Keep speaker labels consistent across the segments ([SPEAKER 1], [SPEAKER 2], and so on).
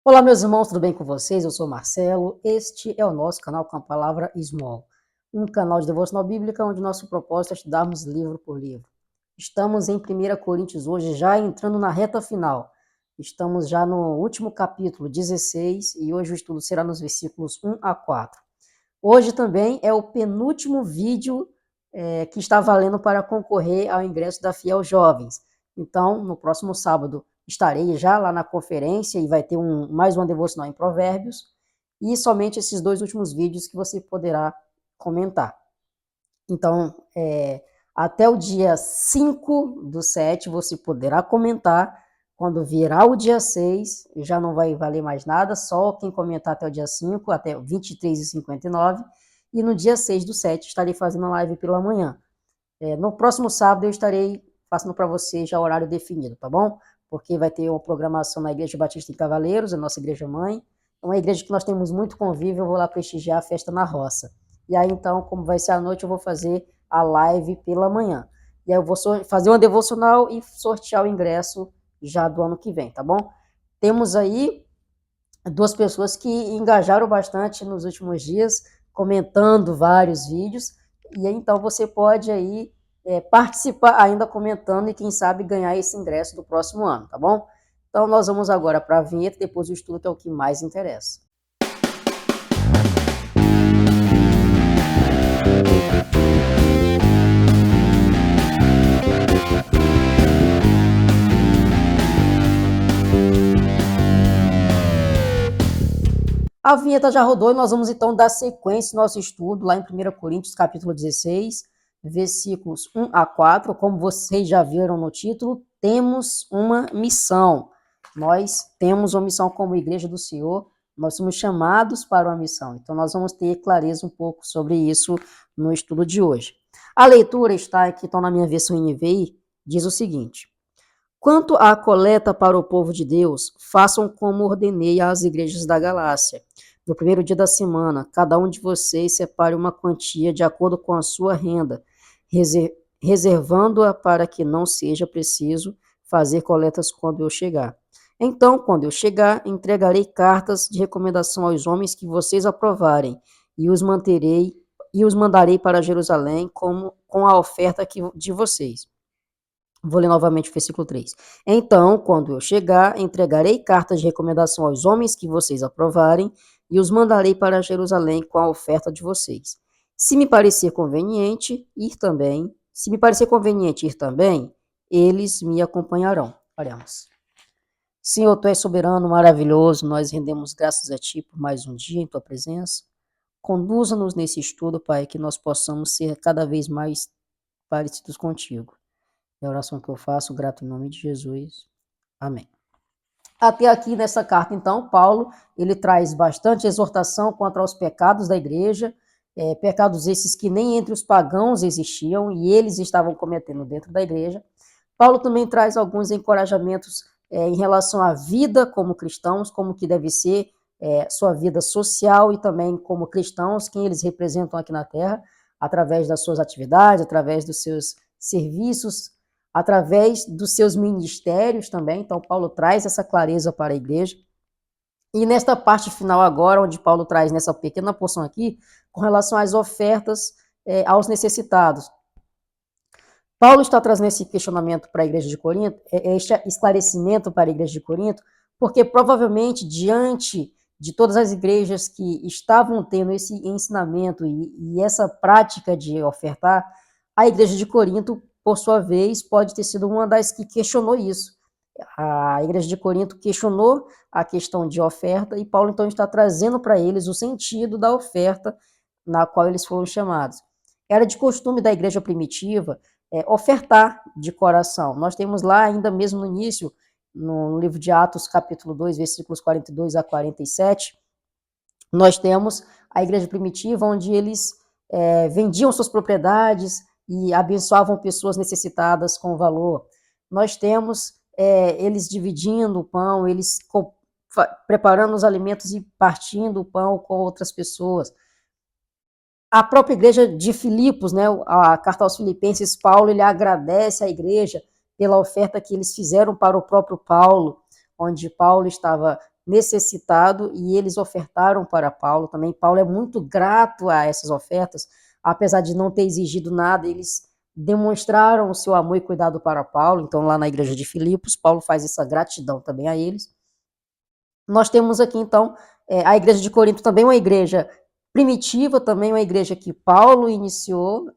[SPEAKER 1] Olá, meus irmãos, tudo bem com vocês? Eu sou Marcelo. Este é o nosso canal com a palavra Small, um canal de devocional bíblica onde nosso propósito é estudarmos livro por livro. Estamos em 1 Coríntios hoje, já entrando na reta final. Estamos já no último capítulo 16 e hoje o estudo será nos versículos 1 a 4. Hoje também é o penúltimo vídeo que está valendo para concorrer ao ingresso da Fiel Jovens. Então, no próximo sábado, estarei já lá na conferência e vai ter mais uma devocional em Provérbios e somente esses dois últimos vídeos que você poderá comentar. Então, até o dia 5/7 você poderá comentar. Quando virar o dia 6, já não vai valer mais nada, só quem comentar até o dia 5, até 23h59. E no dia 6/7 estarei fazendo a live pela manhã. No próximo sábado eu estarei passando para você já o horário definido, tá bom? Porque vai ter uma programação na Igreja Batista em Cavaleiros, a nossa igreja mãe. É uma igreja que nós temos muito convívio, eu vou lá prestigiar a festa na roça. E aí, então, como vai ser à noite, eu vou fazer a live pela manhã. E aí eu vou fazer uma devocional e sortear o ingresso já do ano que vem, tá bom? Temos aí duas pessoas que engajaram bastante nos últimos dias, comentando vários vídeos, e aí, então você pode aí participar ainda comentando e quem sabe ganhar esse ingresso do próximo ano, tá bom? Então nós vamos agora para a vinheta, depois o estudo que é o que mais interessa. A vinheta já rodou e nós vamos então dar sequência ao nosso estudo lá em 1 Coríntios, capítulo 16, versículos 1 a 4. Como vocês já viram no título, temos uma missão. Nós temos uma missão como Igreja do Senhor, nós somos chamados para uma missão. Então nós vamos ter clareza um pouco sobre isso no estudo de hoje. A leitura está aqui, então na minha versão NVI, diz o seguinte: quanto à coleta para o povo de Deus, façam como ordenei às igrejas da Galácia. No primeiro dia da semana, cada um de vocês separe uma quantia de acordo com a sua renda, reservando-a para que não seja preciso fazer coletas quando eu chegar. Então, quando eu chegar, entregarei cartas de recomendação aos homens que vocês aprovarem e os mandarei para Jerusalém com a oferta de vocês. Vou ler novamente o versículo 3. Então, quando eu chegar, entregarei cartas de recomendação aos homens que vocês aprovarem e os mandarei para Jerusalém com a oferta de vocês. Se me parecer conveniente ir também, eles me acompanharão. Oremos. Senhor, Tu és soberano, maravilhoso, nós rendemos graças a Ti por mais um dia em Tua presença. Conduza-nos nesse estudo, Pai, que nós possamos ser cada vez mais parecidos contigo. É a oração que eu faço, grato em nome de Jesus. Amém. Até aqui nessa carta, então, Paulo, ele traz bastante exortação contra os pecados da igreja, pecados esses que nem entre os pagãos existiam e eles estavam cometendo dentro da igreja. Paulo também traz alguns encorajamentos em relação à vida como cristãos, como que deve ser sua vida social e também como cristãos, quem eles representam aqui na Terra, através das suas atividades, através dos seus serviços, através dos seus ministérios também. Então, Paulo traz essa clareza para a igreja. E nesta parte final agora, onde Paulo traz nessa pequena porção aqui, com relação às ofertas aos necessitados. Paulo está trazendo esse questionamento para a igreja de Corinto, este esclarecimento para a igreja de Corinto, porque provavelmente diante de todas as igrejas que estavam tendo esse ensinamento e essa prática de ofertar, a igreja de Corinto, por sua vez, pode ter sido uma das que questionou isso. A igreja de Corinto questionou a questão de oferta e Paulo então está trazendo para eles o sentido da oferta na qual eles foram chamados. Era de costume da igreja primitiva ofertar de coração. Nós temos lá ainda mesmo no início, no livro de Atos, capítulo 2, versículos 42 a 47, nós temos a igreja primitiva onde eles vendiam suas propriedades e abençoavam pessoas necessitadas com valor. Nós temos eles dividindo o pão, eles preparando os alimentos e partindo o pão com outras pessoas. A própria igreja de Filipos, né, a carta aos Filipenses, Paulo, ele agradece à igreja pela oferta que eles fizeram para o próprio Paulo, onde Paulo estava necessitado e eles ofertaram para Paulo também. Paulo é muito grato a essas ofertas, apesar de não ter exigido nada, eles demonstraram o seu amor e cuidado para Paulo. Então, lá na igreja de Filipos, Paulo faz essa gratidão também a eles. Nós temos aqui, então, a igreja de Corinto também uma igreja primitiva, também uma igreja que Paulo iniciou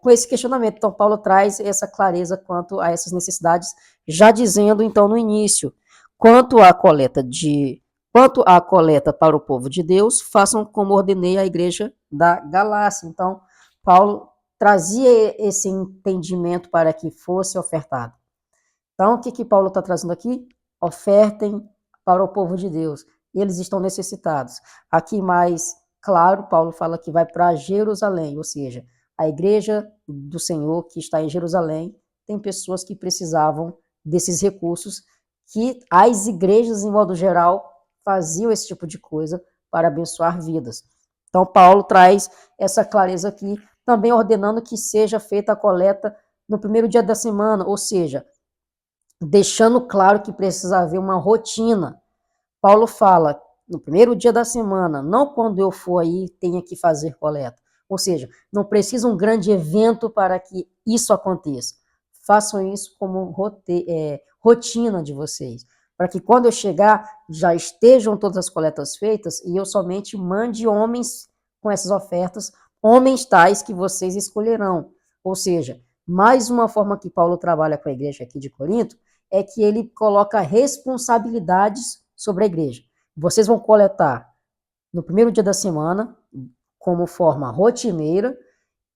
[SPEAKER 1] com esse questionamento. Então, Paulo traz essa clareza quanto a essas necessidades, já dizendo, então, no início, quanto à coleta para o povo de Deus, façam como ordenei à igreja da Galácia. Então, Paulo trazia esse entendimento para que fosse ofertado. Então, o que Paulo está trazendo aqui? Ofertem para o povo de Deus. Eles estão necessitados. Aqui mais claro, Paulo fala que vai para Jerusalém, ou seja, a igreja do Senhor que está em Jerusalém tem pessoas que precisavam desses recursos, que as igrejas, em modo geral, faziam esse tipo de coisa para abençoar vidas. Então, Paulo traz essa clareza aqui, também ordenando que seja feita a coleta no primeiro dia da semana, ou seja, deixando claro que precisa haver uma rotina. Paulo fala, no primeiro dia da semana, não quando eu for aí tenha que fazer coleta. Ou seja, não precisa um grande evento para que isso aconteça. Façam isso como rotina de vocês, para que quando eu chegar já estejam todas as coletas feitas e eu somente mande homens com essas ofertas, homens tais que vocês escolherão. Ou seja, mais uma forma que Paulo trabalha com a igreja aqui de Corinto é que ele coloca responsabilidades sobre a igreja. Vocês vão coletar no primeiro dia da semana, como forma rotineira,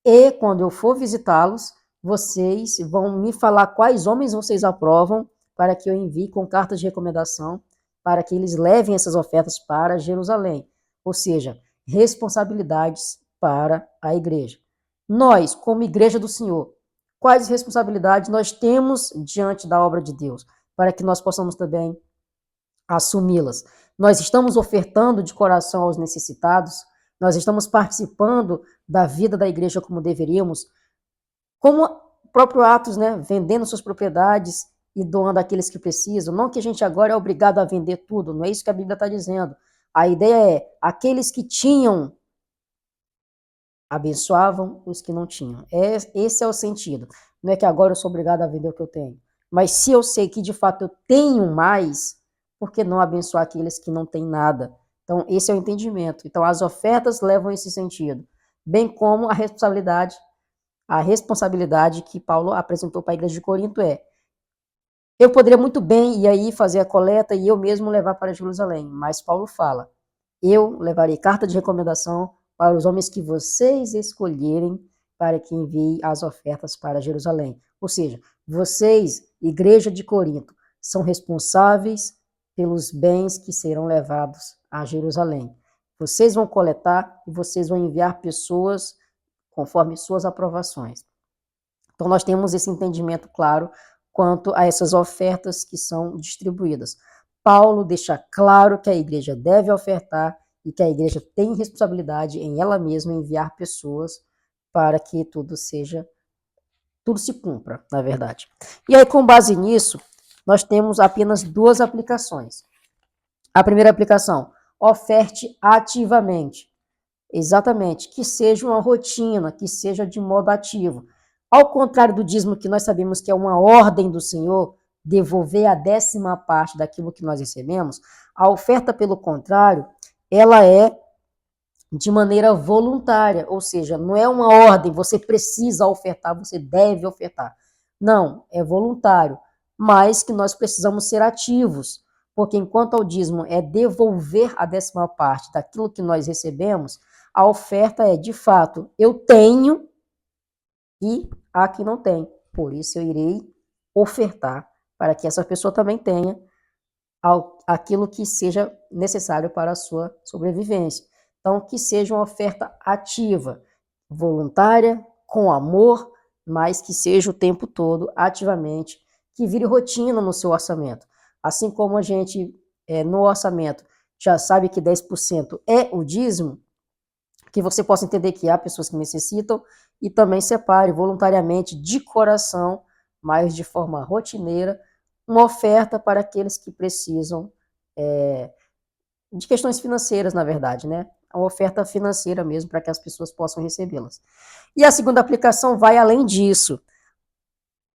[SPEAKER 1] e quando eu for visitá-los, vocês vão me falar quais homens vocês aprovam para que eu envie com cartas de recomendação para que eles levem essas ofertas para Jerusalém. Ou seja, responsabilidades para a igreja. Nós, como igreja do Senhor, quais responsabilidades nós temos diante da obra de Deus, para que nós possamos também assumi-las. Nós estamos ofertando de coração aos necessitados, nós estamos participando da vida da igreja como deveríamos, como o próprio Atos, né, vendendo suas propriedades e doando àqueles que precisam. Não que a gente agora é obrigado a vender tudo, não é isso que a Bíblia está dizendo. A ideia é, aqueles que tinham abençoavam os que não tinham. Esse é o sentido. Não é que agora eu sou obrigado a vender o que eu tenho. Mas se eu sei que de fato eu tenho mais, por que não abençoar aqueles que não têm nada? Então, esse é o entendimento. Então, as ofertas levam esse sentido. Bem como a responsabilidade que Paulo apresentou para a igreja de Corinto é: eu poderia muito bem ir aí fazer a coleta e eu mesmo levar para Jerusalém. Mas Paulo fala: eu levarei carta de recomendação para os homens que vocês escolherem para que enviem as ofertas para Jerusalém. Ou seja, vocês, igreja de Corinto, são responsáveis pelos bens que serão levados a Jerusalém. Vocês vão coletar e vocês vão enviar pessoas conforme suas aprovações. Então, nós temos esse entendimento claro quanto a essas ofertas que são distribuídas. Paulo deixa claro que a igreja deve ofertar e que a igreja tem responsabilidade em ela mesma enviar pessoas para que tudo se cumpra, na verdade. E aí, com base nisso, nós temos apenas duas aplicações. A primeira aplicação, oferte ativamente. Exatamente, que seja uma rotina, que seja de modo ativo. Ao contrário do dízimo, que nós sabemos que é uma ordem do Senhor, devolver a 10ª parte daquilo que nós recebemos, a oferta, pelo contrário, ela é de maneira voluntária, ou seja, não é uma ordem, você precisa ofertar, você deve ofertar. Não, é voluntário, mas que nós precisamos ser ativos, porque enquanto ao dízimo é devolver a 10ª parte daquilo que nós recebemos, a oferta é, de fato, eu tenho e há quem não tem, por isso eu irei ofertar para que essa pessoa também tenha aquilo que seja necessário para a sua sobrevivência. Então, que seja uma oferta ativa, voluntária, com amor, mas que seja o tempo todo, ativamente, que vire rotina no seu orçamento. Assim como a gente, no orçamento, já sabe que 10% é o dízimo, que você possa entender que há pessoas que necessitam e também separe voluntariamente, de coração, mas de forma rotineira, uma oferta para aqueles que precisam de questões financeiras, na verdade, né? A oferta financeira mesmo, para que as pessoas possam recebê-las. E a segunda aplicação vai além disso.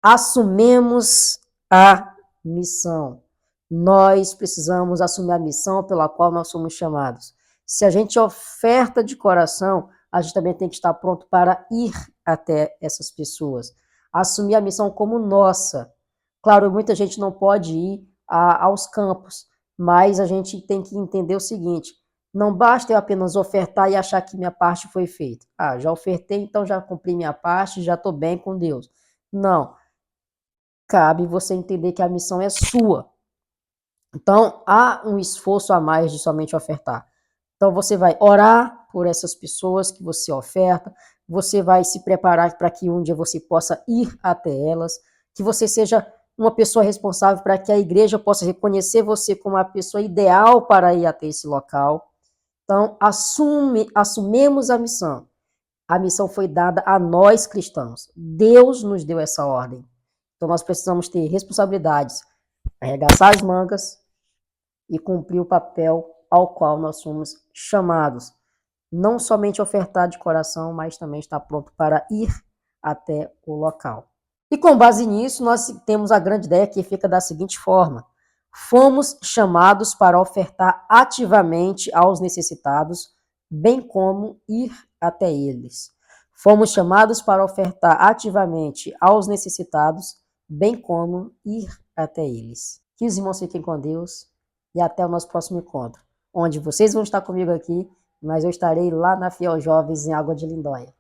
[SPEAKER 1] Assumemos a missão. Nós precisamos assumir a missão pela qual nós somos chamados. Se a gente oferta de coração, a gente também tem que estar pronto para ir até essas pessoas. Assumir a missão como nossa. Claro, muita gente não pode ir aos campos, mas a gente tem que entender o seguinte: não basta eu apenas ofertar e achar que minha parte foi feita. Ah, já ofertei, então já cumpri minha parte, já estou bem com Deus. Não. Cabe você entender que a missão é sua. Então, há um esforço a mais de somente ofertar. Então, você vai orar por essas pessoas que você oferta, você vai se preparar para que um dia você possa ir até elas, que você seja uma pessoa responsável para que a igreja possa reconhecer você como a pessoa ideal para ir até esse local. Então, assumemos a missão. A missão foi dada a nós cristãos. Deus nos deu essa ordem. Então, nós precisamos ter responsabilidades, arregaçar as mangas e cumprir o papel ao qual nós somos chamados. Não somente ofertar de coração, mas também estar pronto para ir até o local. E com base nisso, nós temos a grande ideia que fica da seguinte forma: fomos chamados para ofertar ativamente aos necessitados, bem como ir até eles. Fomos chamados para ofertar ativamente aos necessitados, bem como ir até eles. Que os irmãos fiquem com Deus e até o nosso próximo encontro, onde vocês vão estar comigo aqui, mas eu estarei lá na Fiel Jovens em Água de Lindóia.